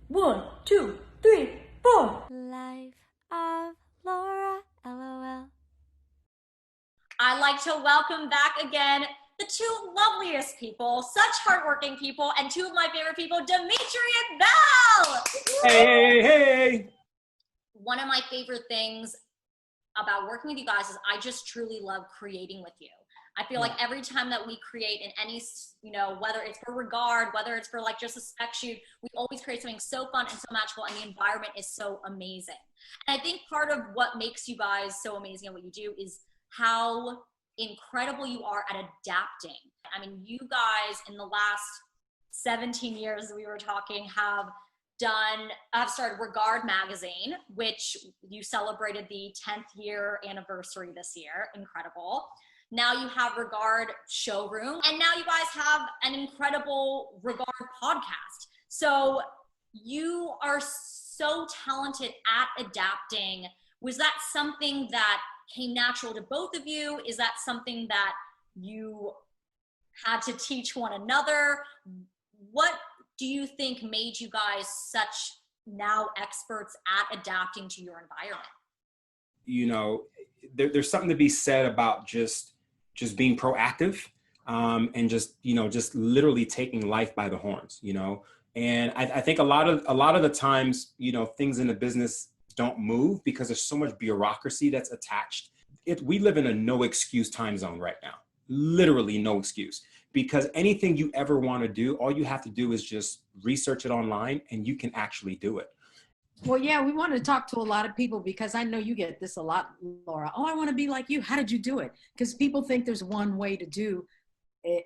One, two, three, four. Life of Laura, LOL. I'd like to welcome back again the two loveliest people, such hardworking people, and two of my favorite people, Dimitri and Val. Hey. One of my favorite things about working with you guys is I just truly love creating with you. I feel like every time that we create in any, whether it's for Regard, whether it's for like just a spec shoot, we always create something so fun and so magical, and the environment is so amazing. And I think part of what makes you guys so amazing at what you do is how incredible you are at adapting. I mean, you guys in the last 17 years that we were talking have started Regard magazine, which you celebrated the 10th year anniversary this year. Incredible. Now you have Regard showroom, and now you guys have an incredible Regard podcast. So you are so talented at adapting. Was that something that came natural to both of you? Is that something that you had to teach one another? What do you think made you guys such now experts at adapting to your environment? You know, there's something to be said about just being proactive, and just literally taking life by the horns, And I think a lot of the times, things in the business don't move because there's so much bureaucracy that's attached. We live in a no excuse time zone right now, literally no excuse, because anything you ever want to do, all you have to do is just research it online and you can actually do it. Well, yeah, we want to talk to a lot of people because I know you get this a lot, Laura. Oh, I want to be like you. How did you do it? Because people think there's one way to do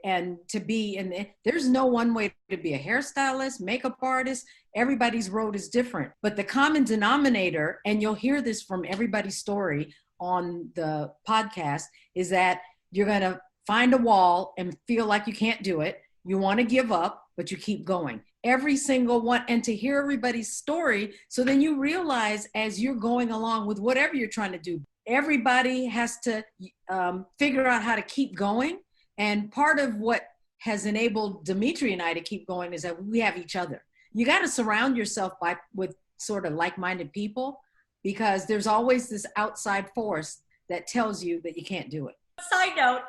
and to be, and there's no one way to be a hairstylist, makeup artist. Everybody's road is different. But the common denominator, and you'll hear this from everybody's story on the podcast, is that you're going to find a wall and feel like you can't do it. You want to give up, but you keep going. Every single one, and to hear everybody's story, so then you realize as you're going along with whatever you're trying to do, everybody has to figure out how to keep going. And part of what has enabled Dimitri and I to keep going is that we have each other. You got to surround yourself with sort of like-minded people, because there's always this outside force that tells you that you can't do it. Side note,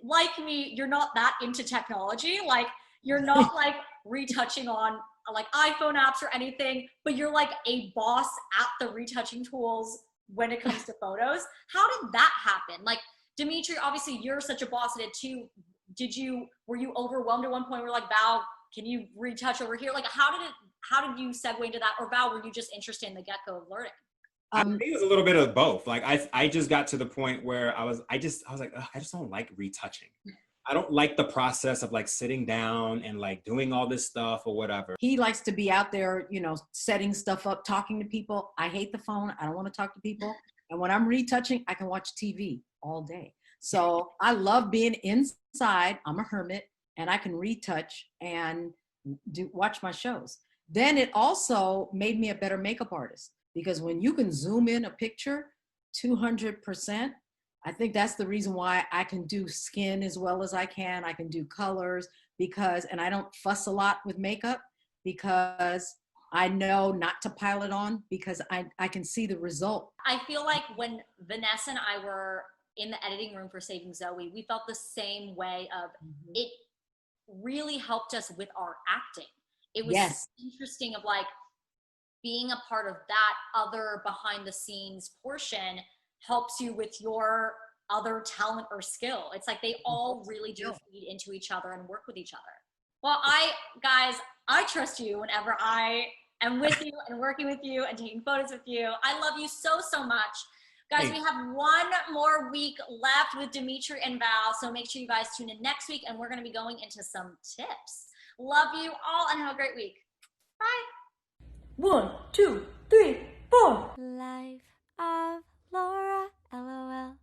like me, you're not that into technology. Like, you're not like retouching on like iPhone apps or anything, but you're like a boss at the retouching tools when it comes to photos. How did that happen? Like, Dimitri, obviously you're such a boss at it too. Were you overwhelmed at one point where like, Val, can you retouch over here? Like, how did you segue into that? Or Val, were you just interested in the get-go of learning? I think it was a little bit of both. Like I just got to the point where I was like, ugh, I just don't like retouching. I don't like the process of like sitting down and like doing all this stuff or whatever. He likes to be out there, setting stuff up, talking to people. I hate the phone. I don't want to talk to people. And when I'm retouching, I can watch TV all day. So I love being inside. I'm a hermit and I can retouch and watch my shows. Then it also made me a better makeup artist, because when you can zoom in a picture 200%, I think that's the reason why I can do skin as well as I can. I can do colors and I don't fuss a lot with makeup, because I know not to pile it on, because I can see the result. I feel like when Vanessa and I were in the editing room for Saving Zoe, we felt the same way of it really helped us with our acting. It was interesting of like being a part of that other behind the scenes portion helps you with your other talent or skill. It's like they all really do feed into each other and work with each other. Well, I trust you whenever I am with you and working with you and taking photos with you. I love you so, so much. Guys, we have one more week left with Dimitri and Val, so make sure you guys tune in next week, and we're going to be going into some tips. Love you all, and have a great week. Bye. One, two, three, four. Life of Laura, LOL.